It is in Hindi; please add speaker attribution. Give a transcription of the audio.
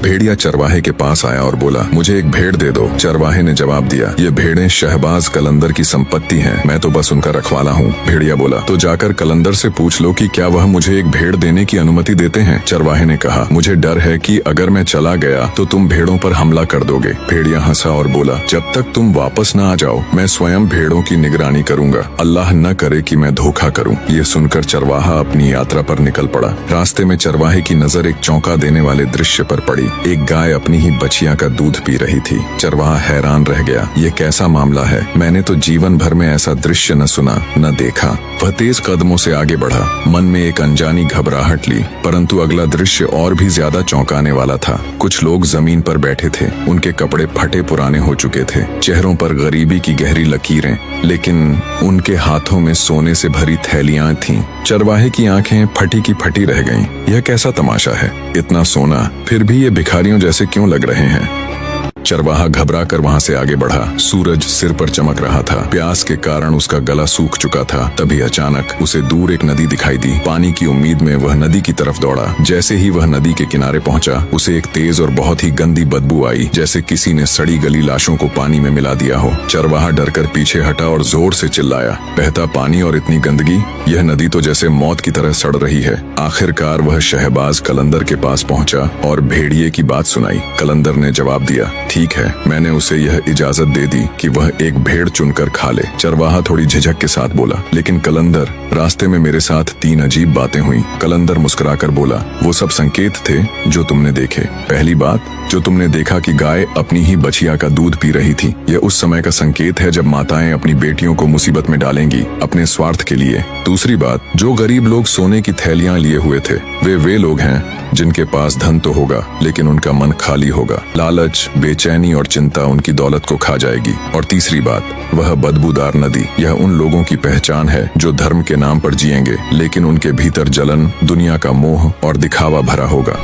Speaker 1: भेड़िया चरवाहे के पास आया और बोला, मुझे एक भेड़ दे दो। चरवाहे ने जवाब दिया, ये भेड़ें शहबाज कलंदर की संपत्ति हैं, मैं तो बस उनका रखवाला हूँ। भेड़िया बोला, तो जाकर कलंदर से पूछ लो कि क्या वह मुझे एक भेड़ देने की अनुमति देते हैं। चरवाहे ने कहा, मुझे डर है कि अगर मैं चला गया तो तुम भेड़ों पर हमला कर दोगे। भेड़िया हंसा और बोला, जब तक तुम वापस न आ जाओ मैं स्वयं भेड़ों की निगरानी करूंगा, अल्लाह न करे कि मैं धोखा करूं। ये सुनकर चरवाहा अपनी यात्रा पर निकल पड़ा। रास्ते में चरवाहे की नजर एक चौंका देने वाले दृश्य पर पड़ी। एक गाय अपनी ही बछिया का दूध पी रही थी। चरवाहा हैरान रह गया, ये कैसा मामला है, मैंने तो जीवन भर में ऐसा दृश्य न सुना न देखा। वह तेज कदमों से आगे बढ़ा, मन में एक अनजानी घबराहट ली, परंतु अगला दृश्य और भी ज्यादा चौंकाने वाला था। कुछ लोग जमीन पर बैठे थे, उनके कपड़े फटे पुराने हो चुके थे, चेहरों पर गरीबी की गहरी लकीरें, लेकिन उनके हाथों में सोने से भरी थैलियां थीं। चरवाहे की आंखें फटी की फटी रह गईं। यह कैसा तमाशा है, इतना सोना फिर भी ये भिखारियों जैसे क्यों लग रहे हैं। चरवाहा घबरा कर वहां से आगे बढ़ा। सूरज सिर पर चमक रहा था, प्यास के कारण उसका गला सूख चुका था। तभी अचानक उसे दूर एक नदी दिखाई दी। पानी की उम्मीद में वह नदी की तरफ दौड़ा। जैसे ही वह नदी के किनारे पहुंचा, उसे एक तेज और बहुत ही गंदी बदबू आई, जैसे किसी ने सड़ी गली लाशों को पानी में मिला दिया हो। चरवाहा डरकर पीछे हटा और जोर से चिल्लाया, बहता पानी और इतनी गंदगी, यह नदी तो जैसे मौत की तरह सड़ रही है। आखिरकार वह शहबाज कलंदर के पास पहुंचा और भेड़िए की बात सुनाई। कलंदर ने जवाब दिया, ठीक है, मैंने उसे यह इजाजत दे दी कि वह एक भेड़ चुनकर खा ले। चरवाहा थोड़ी झिझक के साथ बोला, लेकिन कलंदर, रास्ते में मेरे साथ 3 अजीब बातें हुई। कलंदर मुस्कुराकर बोला, वो सब संकेत थे जो तुमने देखे। पहली बात, जो तुमने देखा कि गाय अपनी ही बछिया का दूध पी रही थी, यह उस समय का संकेत है जब माताएं अपनी बेटियों को मुसीबत में डालेंगी अपने स्वार्थ के लिए। दूसरी बात, जो गरीब लोग सोने की थैलियां लिए हुए थे, वे लोग हैं जिनके पास धन तो होगा लेकिन उनका मन खाली होगा। लालच, बेचैनी और चिंता उनकी दौलत को खा जाएगी। और तीसरी बात, वह बदबूदार नदी, यह उन लोगों की पहचान है जो धर्म के नाम पर जिएंगे लेकिन उनके भीतर जलन, दुनिया का मोह और दिखावा भरा होगा।